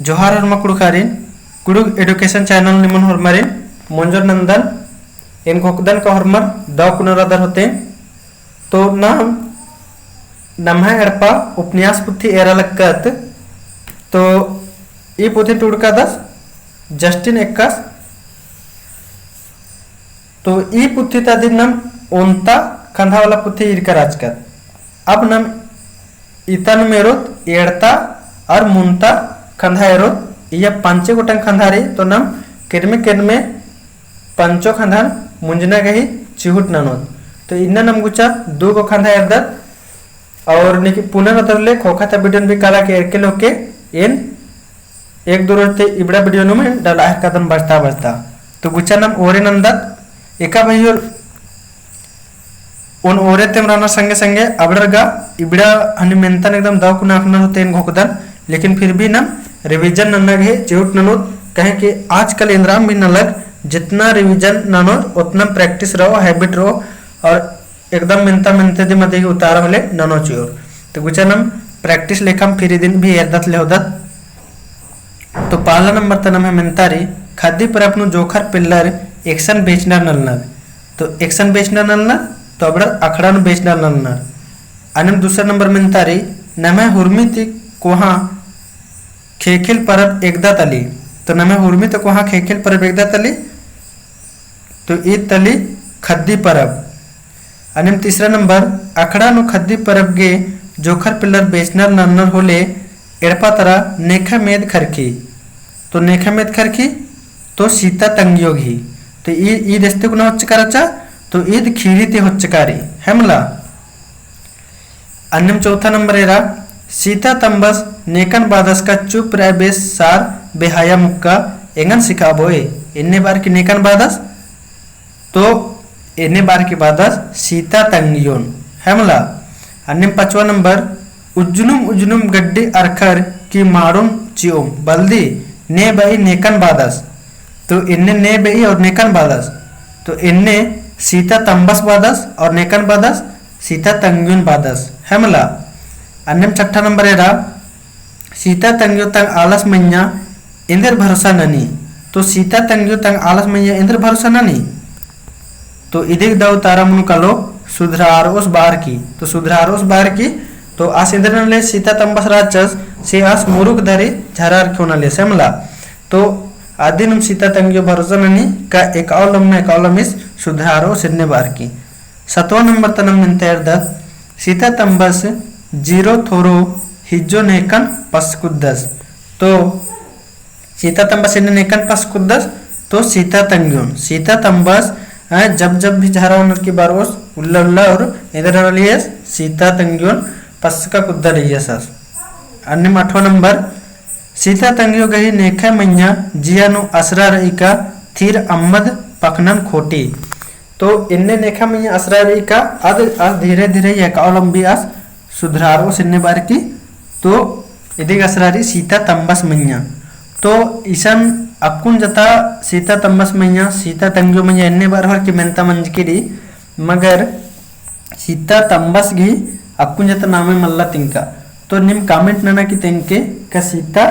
जोहार हरमा कुड़ुखारिन Kurukh education channel निमन हरमारिन मंजर नंदन इन कोकदन का हरमर दाव कुनरादर होते तो नाम नम्हा एड़पा उपन्यास पुथी एरा लक्कत तो ई पुथी टुड़का दस जस्टिन एक्कास तो ई पुथी तादिन नाम ओंता खंधा वाला पुथी इरका राजकत अब नाम इतन मेरोत एड़ता और मुंता खंधा एरोत या पांचे गोटंग खंधारी तो नाम केरमे पंचो खंधान मुंजना गही चिहुट ननोत तो इन्ना नाम गुचा दो को खंधा एरदत और निकी पुनर्नतरले खोखा बिडन भी काला के एरके लोके इन एक दो रोजते इबड़ा वीडियो में डाला है कदम बजता तो गुचा नाम ओरे नंदत एका भाइयों उन ओरे तेम राना संगे संगे अबड़रगा इबड़ा हनी मेंतन एकदम दाव कुना अपना होते इन घोकदन लेकिन फिर भी नाम रिवीजन नन्नग है चिहुट ननोत कहे कि आजकल इंद्राम भी न लग जितना रिवीजन ननोत उतना प्रैक्टिस रहो हैबिट रहो और एकदम मिनता मिनते दे मध्य उतारा वाले ननो चियोर तो गुचा नाम प्रैक्टिस लेखम फिर दिन भी एरदत ले होदत तो पहला नंबर तनम है मिनतारी खाद्य पर अपनो जोखर पिल्लर एक्शन बेचना नलनर तो एक्शन बेचना नलनर तो अब अखड़ा बेचना नलनर अनम दूसरा नंबर मिनतारी नमे हुर्मी ती कोहा खेखिल परब एकदा तली तो नमे हुर्मी तो कोहा खेखिल परब एकदा तली तो ई तली खद्दी परब अनिम तीसरा नंबर अखड़ा नु खद्दी परब गे जोखर पिल्लर बेचनर नन्नर होले एड़पा तरा नेखा मेद खरखी तो नेखा मेद खरखी तो सीता तंगियो घी तो ई दस्ते कुना होच्चकाराचा तो ईद खीरी ते होच्चकारी हेमला अन्यम चौथा नंबर एरा सीता तंबस नेकन बादस का चुप रह बेस सार बेहाया मुक्का एंगन सिखा बोए इन्ने बार की नेकन बादस तो इन्ने बार की बादस सीता तंगियोन हेमला अन्यम पांचवा नंबर उज्जुनुम गड्डी अरखर की मारुम चियोम बल्दी ने बई नेकन बादस तो इन्ने ने बई और नेकन बादस तो इन्ने सीता तंबस बादस और नेकन बादस सीता तंगियोन बादस हेमला अन्यम छठा नंबर एरा सीता तंगियो तंग आलस मैया इंद्र भरोसा ननी तो सीता तंगियो तंग आलस मैया इंद्र भरोसा ननी तो इदिक दाव तारा मुनु कलो सुधरारोस बार की तो सुधरारोस बार की तो आस इंद्र नले सीता तंबस राचस से आस मुरुक धरे झरार क्यों नले सेमला तो आदिनुम सीता तंगियो भरोसा ननी का एक औलम इस सुधरारो सिन्ने बार की सतवा नंबर तनम मिनतेर दत सीता तंबस जीरो थोरो हिज्जो नेकन पसकुद्दस तो सीता तंबस इन्ने नेकन पसकुद्दस तो सीता तंबस जब भी झरा की बारोस उल्ला और इधर लियस सीता तंगियोन पसका कुद्दा लियसस अन्य आठवां नंबर सीता तंगियो गही नेखा मैया जियानु असरा रही का थीर अम्मद पखनन खोटी तो इन्ने नेखा मैया असरा रही का आज धीरे धीरे यह कालंबी आस सुधरारो सिन्ने बार की तो इदिग असरारी सीता तंबस मैया तो ईसन अक्कुन जता सीता तंबस मैया सीता तंगियो मैया इन्ने बार हर की मेंता मंजकिरी मगर सीता तंबस घी अक्कुन जता नामे मल्ला तिंका तो निम कमेंट नना की तिंके का सीता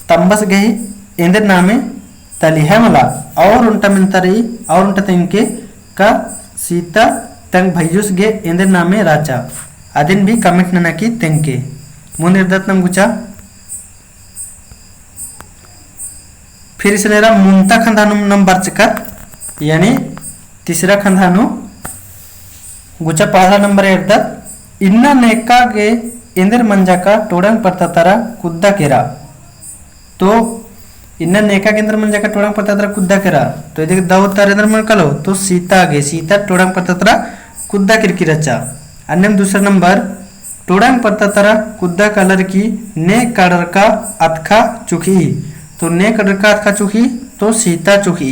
तंबस गही इंद्र नामे तली है मला और उनटा मिलता रही और उनटा तिंके का सीता तंग भैयुस गे इंद्र नामे राचा अदिन भी कमेंट नना की तिंके मुनिर्दत नम गुचा फिर इसने मुंता खंधानु नंबर चकत यानी तीसरा खंधानु गुचा पहला नंबर एर्दत इन्ना नेका गे इंद्र मंजा का टोड़ंग पड़ता तारा कुद्दा केरा तो इन्ना नेका के इंद्र मंजा का टोड़ंग पड़ता तारा कुद्दा केरा तो इधर दाव तार इंद्र मन कलो तो सीता गे सीता टोड़ंग पड़ता तारा कुद्दा किरकी रचा अन्यम दूसरा नंबर टोड़ंग पड़ता तारा कुद्दा कलर की ने काडर का अतखा चुकी तो ने काडर का अतखा चुकी तो सीता चुकी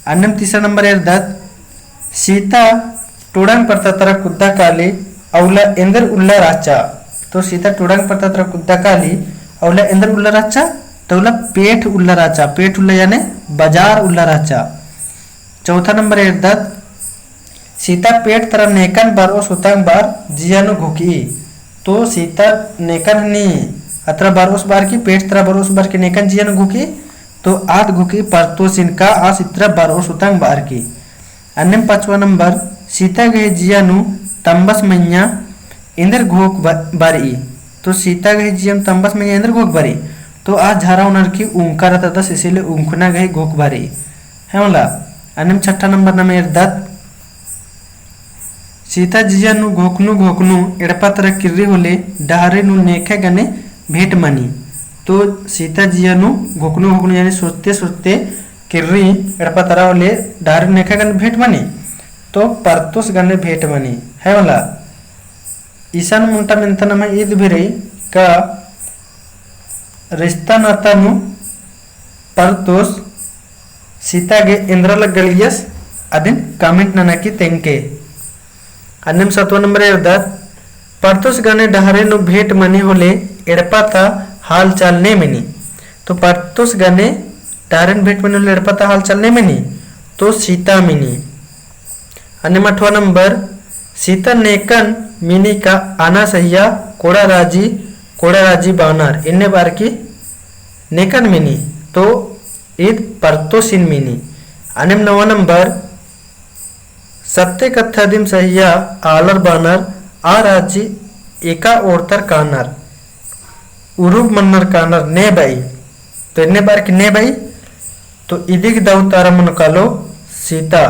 अन्यम तीसरा नंबर एर्दत सीता टोड़ंग पड़ता तारा कुद्दा काली अवला इंद्र उल्ला राचा तो सीता टोड़ंग पड़ता तारा कुद्दा काली अवला इंद्र उल्ला राचा तो उल्ला पेट उल्ला राचा पेट उल्ला यानी बाजार उल्ला राचा चौथा नंबर एर्दत सीता पेट तरह नेकन बार और सुतंग बार जियानु घुकी तो सीता नेकन नी अत्र बारोस बार की पेट त्र बारोस बार की नेकन जियन गुकी तो आद गुकी परतोस इनका आस इत्र बारोस उतंग बार की। अन्यम 5वां नंबर सीता गहे जियानु तंबस मैया इंद्र घोक बारी तो सीता गहे जियन तंबस मैया इंद्र घोक बारी तो आज झारा उनर की उंकार तदस इसीलिए उंखना गहे घोक बारी है मला। अन्यम 6ठा नंबर नमे दत्त सीता जियानु घोकनु घोकनु एड़पातर किर्री होले डहारे नु नेखे गने भेट मनी तो सीता जियानु घोकनु घोकनु यानी सोचते सोचते किर्री एड़पातरा होले डहारे नेखे गने भेट मनी तो परतोस गने भेट मनी है वाला। ईशान मुंटा मेंतन में ईद भिरई का रिश्ता नाता नु परतोस सीता गे इंद्रल गलियस अदिन कमेंट नना की तेंके। अन्यम 7वां नंबर इरदात परतोस गने डहारे नु भेट मनी होले एड़पाता हाल चाल ने मिनी तो परतोस गने डहारे भेट मनी होले एड़पाता हाल चाल ने मिनी तो सीता मिनी। अन्यम 8वां नंबर सीता नेकन मिनी का आना सहिया कोड़ा राजी बानार इन्ने बार की नेकन मिनी तो ईद परतोसिन मिनी। अन्यम 9वां नंबर सत्य कथा दिम सहिया आलर बानर आ राजी एका ओरतर कानर उरूब मन्नर कानर ने बाई तो इन्ने बार की ने बाई तो इदिक दाऊ तारा मुनकालो सीता।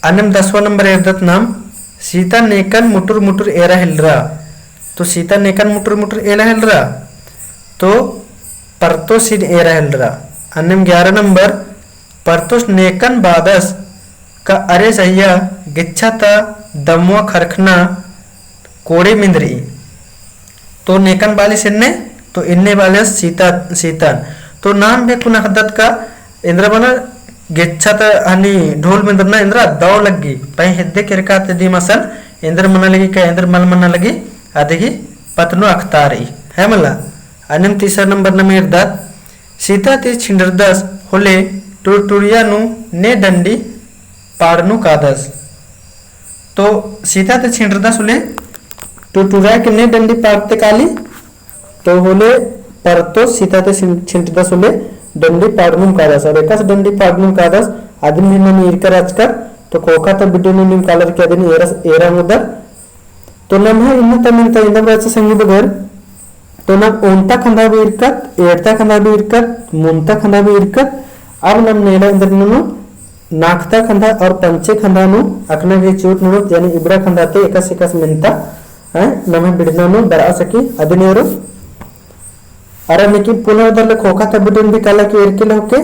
अन्यम 10वां नंबर एरदत नाम सीता नेकन मुटुर मुटुर एरा हिलरा तो सीता नेकन मुटुर मुटुर एरा हिलरा तो परतोसिन एरा हिलरा। अन्यम 11 नंबर परतोस नेकन बादस का अरे सहिया गिच्छता दमुआ खरखना कोड़े मिंद्री तो नेकन बाली सिन्ने तो इन्ने बाले सीता तो नाम भी कुना हदत का इंद्र बना गिच्छता हनी ढोल मिंद्रना इंद्र दाव लगी पै हिद्दे किरका दी मसन इंद्र मना लगी का इंद्र मल मना लगी आदि पतनु अख्तारी है मला। अन्यम 3 नंबर न मेरदात सीता ती छिंडरदस होले टुरटुरिया नु ने डंडी पाड़नु कादस तो सीता ते छिंडरदस होले टुरटुरिया के ने डंडी पाड़ते काली तो होले परतो सीता ते छिंडरदस होले डंडी पाड़नु कादस और एकस डंडी पाड़नु कादस आदिन हिन्न नीरकर आजकर तो कोका तो बिड्डनु निम कालर के आदिन एरा मुदर तो नम है इन्न तमिन त इंदम राज संगी बगर तो नम ओंटा खंदा भी इरकत एड़ता खंदा भी इरकत मुंता खंदा भी इरकत अब नम नेला इंद्रनु नाखता खंदा और पंचे खंदा नु अकना के चोट नु यानी इबड़ा खंदा ते एकस एकस मिनता है नम बिडना नु बरा सकी अदिनेरो अरे निकी पुनः उधर खोखा तब बिडन भी काला के एरके होके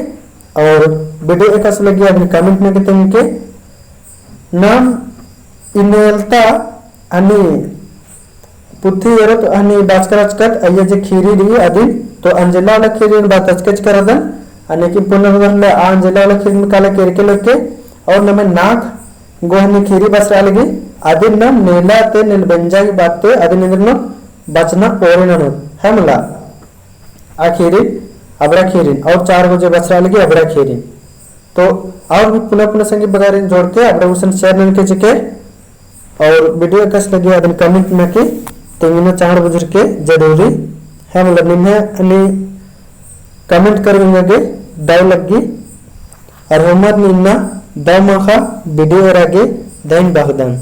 और वीडियो एकस लगी अदि कमेंट में के तंके नाम इनेलता अनि पुथी एरत अनि बाचकराचकत अये जे खीरी दी अदिन तो अंजला वाला खीरी बात अचकच करदन अनि की पुनर्वरले अंजला वाला खीरी में काला केरके लगे और नमे नाक गोहनी खीरी बसरा लगी अदिन न नेला ते निलबंजा की बातें अदिन इंद्रनो बचना ओरेननो है मला आ खीरी अबरा खीरी और 4 बजे बसरा लगी अबरा खीरी तो और भी पुनः पुनः संगी बगारे जोड़ के अबरा उसन शेयर न के जके और वीडियो कस लगी अदिन कमेंट में के तेंगिना 4 बजे के जरूरी है मतलब निम्न अनि कमेंट करेंगे दाव लगी और हमर निम्ना दाव मखा वीडियो रागे दैन बागदन।